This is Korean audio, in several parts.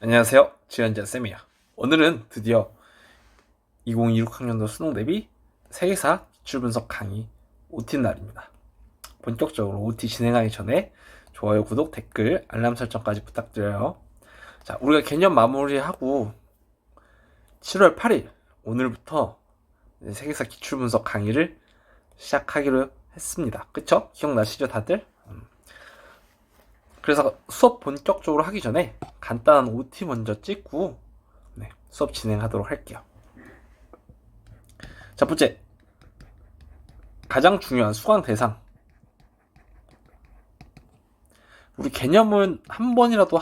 안녕하세요. 지연자 쌤이야. 오늘은 드디어 2026학년도 수능 대비 세계사 기출분석 강의 OT 날입니다. 본격적으로 OT 진행하기 전에 좋아요, 구독, 댓글, 알람 설정까지 부탁드려요. 자, 우리가 개념 마무리하고 7월 8일 오늘부터 세계사 기출분석 강의를 시작하기로 했습니다. 그쵸? 기억나시죠 다들? 그래서 수업 본격적으로 하기 전에 간단한 OT 먼저 찍고 수업 진행하도록 할게요. 첫 번째, 가장 중요한 수강 대상. 우리 개념은 한 번이라도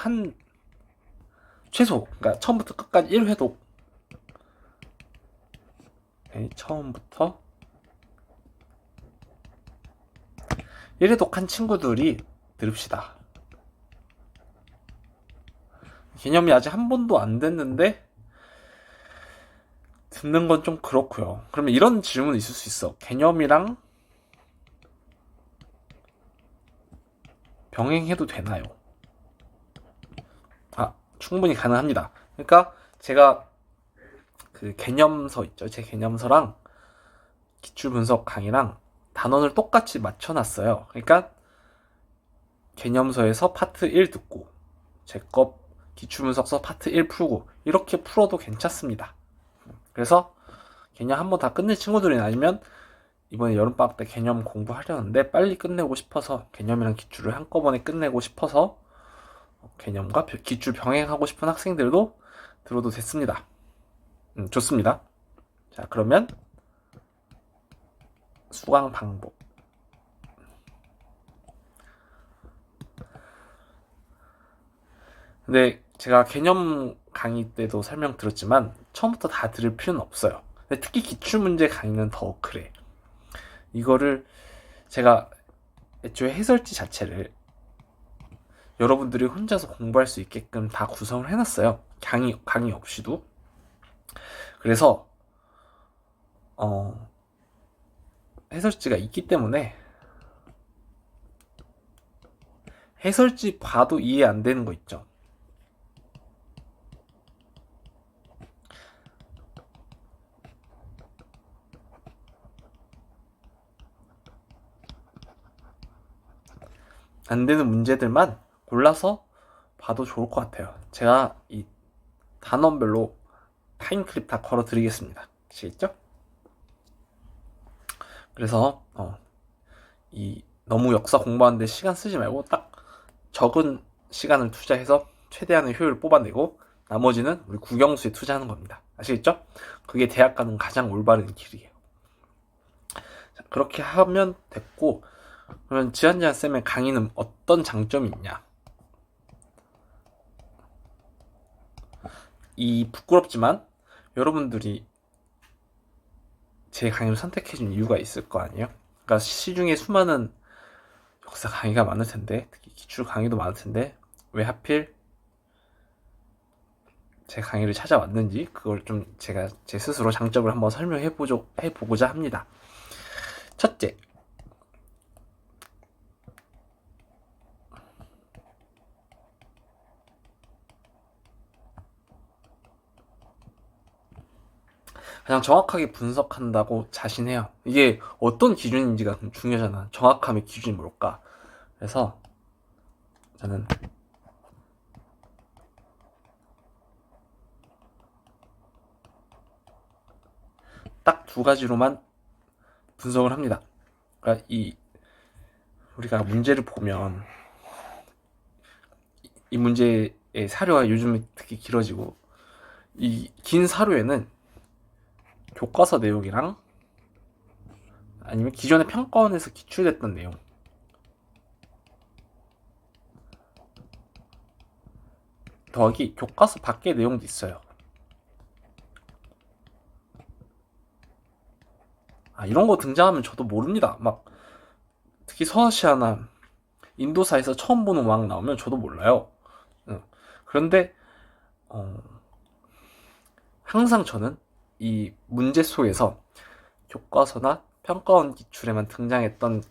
최소, 그러니까 처음부터 끝까지 1회독. 처음부터 1회독 한 친구들이 들읍시다. 개념이 아직 한 번도 안 됐는데 듣는 건 좀 그렇고요. 그러면 이런 질문이 있을 수 있어. 개념이랑 병행해도 되나요? 충분히 가능합니다. 그러니까 제가 그 개념서 있죠. 제 개념서랑 기출분석 강의랑 단원을 똑같이 맞춰놨어요. 그러니까 개념서에서 파트 1 듣고 제 거 기출분석서 파트 1 풀고 이렇게 풀어도 괜찮습니다. 그래서 개념 한번 다 끝낸 친구들이 아니면 이번에 여름방학 때 개념 공부하려는데 빨리 끝내고 싶어서 개념이랑 기출을 한꺼번에 끝내고 싶어서 개념과 기출 병행하고 싶은 학생들도 들어도 됐습니다. 좋습니다. 자, 그러면 수강 방법. 근데 제가 개념 강의 때도 설명드렸지만 처음부터 다 들을 필요는 없어요. 근데 특히 기출문제 강의는 더 그래. 이거를 제가 애초에 해설지 자체를 여러분들이 혼자서 공부할 수 있게끔 다 구성을 해놨어요. 강의 없이도. 그래서 해설지가 있기 때문에 해설지 봐도 이해 안 되는 거 있죠. 안 되는 문제들만 골라서 봐도 좋을 것 같아요. 제가 이 단원별로 타임클립 다 걸어 드리겠습니다. 아시겠죠? 그래서 너무 역사 공부하는데 시간 쓰지 말고 딱 적은 시간을 투자해서 최대한의 효율을 뽑아내고 나머지는 우리 국영수에 투자하는 겁니다. 아시겠죠? 그게 대학 가는 가장 올바른 길이에요. 자, 그렇게 하면 됐고, 그러면 지한지한 쌤의 강의는 어떤 장점이 있냐? 이 부끄럽지만 여러분들이 제 강의를 선택해준 이유가 있을 거 아니에요? 그러니까 시중에 수많은 역사 강의가 많을 텐데, 특히 기출 강의도 많을 텐데 왜 하필 제 강의를 찾아왔는지 그걸 좀 제가 제 스스로 장점을 한번 해보고자 합니다. 첫째, 가장 정확하게 분석한다고 자신해요. 이게 어떤 기준인지가 중요하잖아. 정확함의 기준이 뭘까? 그래서 저는 딱 두 가지로만 분석을 합니다. 그러니까 우리가 문제를 보면 이 문제의 사료가 요즘에 특히 길어지고 이 긴 사료에는 교과서 내용이랑 아니면 기존의 평가원에서 기출됐던 내용 더하기 교과서 밖의 내용도 있어요. 이런 거 등장하면 저도 모릅니다. 막 특히 서아시아나 인도사에서 처음 보는 왕 나오면 저도 몰라요. 그런데 항상 저는 이 문제 속에서 교과서나 평가원 기출에만 등장했던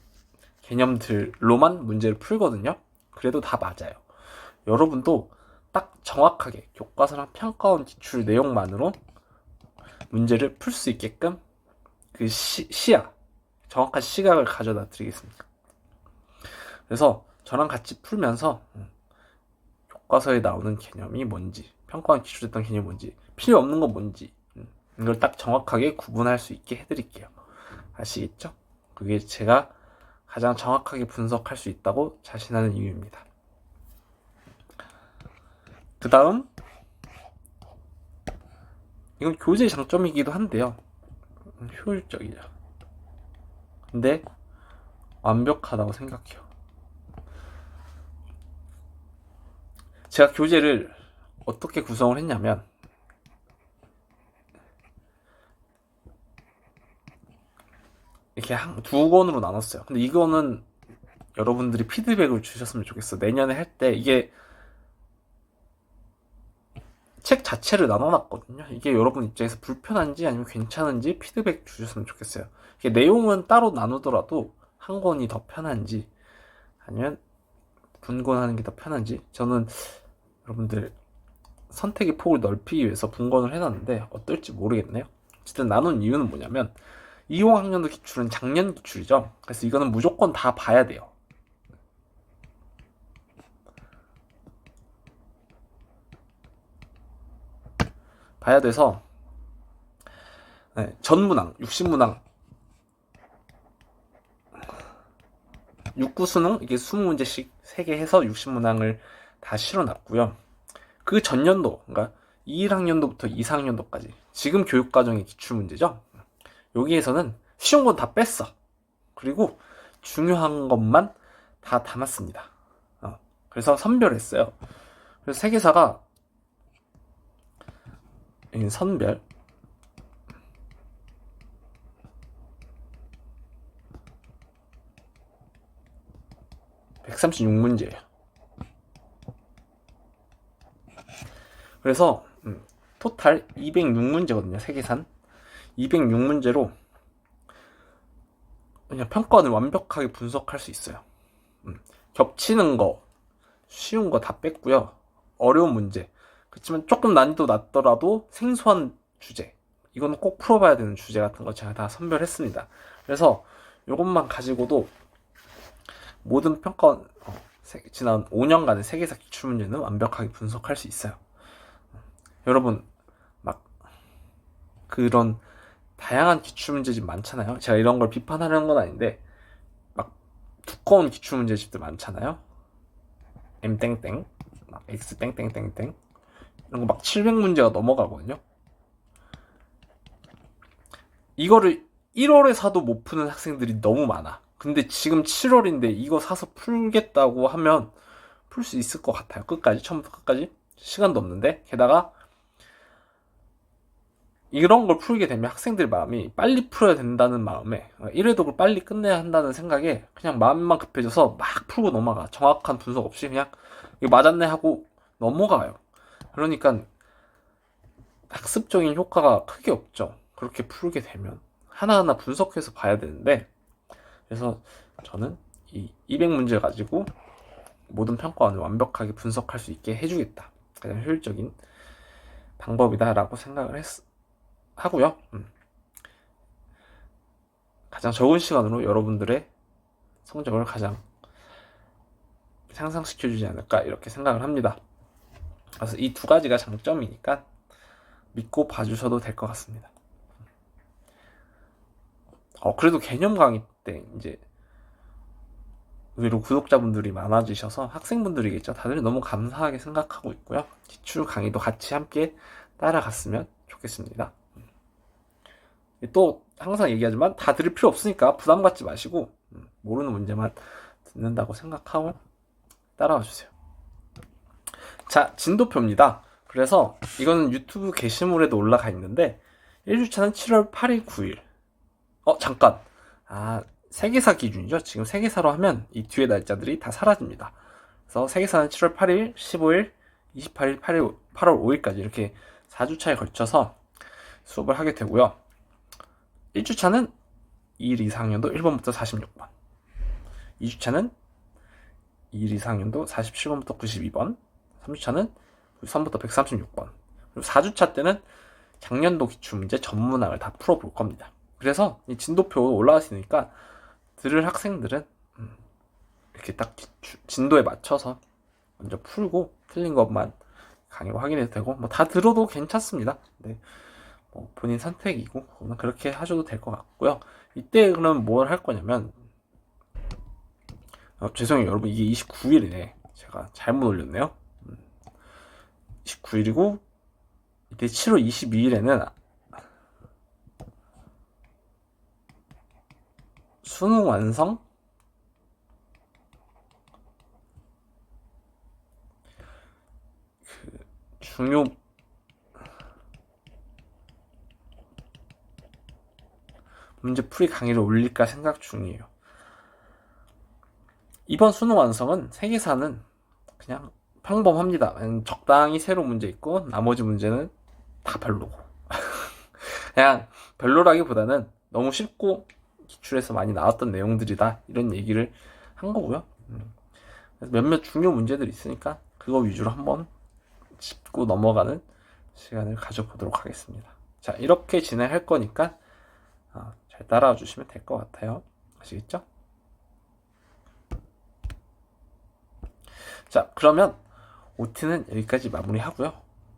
개념들로만 문제를 풀거든요. 그래도 다 맞아요. 여러분도 딱 정확하게 교과서랑 평가원 기출 내용만으로 문제를 풀 수 있게끔 그 시야, 정확한 시각을 가져다 드리겠습니다. 그래서 저랑 같이 풀면서 교과서에 나오는 개념이 뭔지, 평가원 기출했던 개념이 뭔지, 필요 없는 건 뭔지 이걸 딱 정확하게 구분할 수 있게 해드릴게요. 아시겠죠? 그게 제가 가장 정확하게 분석할 수 있다고 자신하는 이유입니다. 그 다음, 이건 교재의 장점이기도 한데요. 효율적이죠. 근데 완벽하다고 생각해요. 제가 교재를 어떻게 구성을 했냐면, 이렇게 두 권으로 나눴어요. 근데 이거는 여러분들이 피드백을 주셨으면 좋겠어. 내년에 할 때 이게 책 자체를 나눠놨거든요. 이게 여러분 입장에서 불편한지 아니면 괜찮은지 피드백 주셨으면 좋겠어요. 이게 내용은 따로 나누더라도 한 권이 더 편한지 아니면 분권하는 게 더 편한지, 저는 여러분들 선택의 폭을 넓히기 위해서 분권을 해놨는데 어떨지 모르겠네요. 어쨌든 나눈 이유는 뭐냐면 20학년도 기출은 작년 기출이죠. 그래서 이거는 무조건 다 봐야 돼요. 봐야 돼서 전문항, 60문항, 6구 수능 이게 20문제씩 3개 해서 60문항을 다 실어놨고요. 그 전년도, 그러니까 21학년도부터 24학년도까지 지금 교육과정의 기출문제죠. 여기에서는 쉬운 건 다 뺐어. 그리고 중요한 것만 다 담았습니다. 그래서 선별했어요. 그래서 세계사가 선별 136문제예요. 그래서 토탈 206문제거든요. 세계산 206문제로 그냥 평가원을 완벽하게 분석할 수 있어요. 겹치는 거, 쉬운 거 다 뺐고요. 어려운 문제, 그렇지만 조금 난이도 낮더라도 생소한 주제, 이거는 꼭 풀어봐야 되는 주제 같은 거 제가 다 선별했습니다. 그래서 이것만 가지고도 모든 평가원 지난 5년간의 세계사 기출문제는 완벽하게 분석할 수 있어요. 여러분 막 그런 다양한 기출문제집 많잖아요. 제가 이런 걸 비판하려는 건 아닌데 막 두꺼운 기출문제집들 많잖아요. M 땡땡 막 X 땡땡땡땡 이런 거 막 700문제가 넘어가거든요. 이거를 1월에 사도 못 푸는 학생들이 너무 많아. 근데 지금 7월인데 이거 사서 풀겠다고 하면 풀 수 있을 것 같아요. 끝까지, 처음부터 끝까지. 시간도 없는데, 게다가 이런 걸 풀게 되면 학생들 마음이 빨리 풀어야 된다는 마음에 1회독을 빨리 끝내야 한다는 생각에 그냥 마음만 급해져서 막 풀고 넘어가. 정확한 분석 없이 그냥 이거 맞았네 하고 넘어가요. 그러니까 학습적인 효과가 크게 없죠. 그렇게 풀게 되면 하나하나 분석해서 봐야 되는데, 그래서 저는 이 200문제 가지고 모든 평가원을 완벽하게 분석할 수 있게 해주겠다. 가장 효율적인 방법이다라고 생각을 하고요. 가장 적은 시간으로 여러분들의 성적을 가장 향상시켜주지 않을까 이렇게 생각을 합니다. 그래서 이 두 가지가 장점이니까 믿고 봐주셔도 될 것 같습니다. 그래도 개념 강의 때 이제 의외로 구독자분들이 많아지셔서 학생분들이겠죠. 다들 너무 감사하게 생각하고 있고요. 기출 강의도 같이 함께 따라갔으면 좋겠습니다. 또 항상 얘기하지만 다 들을 필요 없으니까 부담 갖지 마시고 모르는 문제만 듣는다고 생각하고 따라와 주세요. 자, 진도표입니다. 그래서 이거는 유튜브 게시물에도 올라가 있는데 1주차는 7월 8일, 9일. 잠깐. 세계사 기준이죠. 지금 세계사로 하면 이 뒤에 날짜들이 다 사라집니다. 그래서 세계사는 7월 8일, 15일, 28일, 8월 5일까지 이렇게 4주차에 걸쳐서 수업을 하게 되고요. 1주차는 2일 이상년도 1번부터 46번, 2주차는 2일 이상년도 47번부터 92번, 3주차는 그리고 3부터 136번. 그리고 4주차 때는 작년도 기출문제 전문항을 다 풀어볼 겁니다. 그래서 이 진도표 올라왔으니까 들을 학생들은 이렇게 딱 진도에 맞춰서 먼저 풀고 틀린 것만 강의로 확인해도 되고 뭐 다 들어도 괜찮습니다. 네. 뭐 본인 선택이고 그렇게 하셔도 될 것 같고요. 이때 그럼 뭘 할 거냐면 죄송해요 여러분, 이게 29일이네. 제가 잘못 올렸네요. 29일이고 이때 7월 22일에는 수능 완성 그 중요 문제 풀이 강의를 올릴까 생각 중이에요. 이번 수능 완성은 세계사는 그냥 평범합니다. 적당히 새로 문제 있고 나머지 문제는 다 별로고 그냥 별로라기보다는 너무 쉽고 기출에서 많이 나왔던 내용들이다 이런 얘기를 한 거고요. 몇몇 중요 문제들이 있으니까 그거 위주로 한번 짚고 넘어가는 시간을 가져보도록 하겠습니다. 자, 이렇게 진행할 거니까 잘 따라와 주시면 될 것 같아요. 아시겠죠? 자, 그러면 OT는 여기까지 마무리하고요.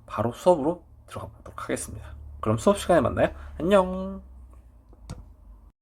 바로 수업으로 들어가 보도록 하겠습니다. 그럼 수업 시간에 만나요. 안녕.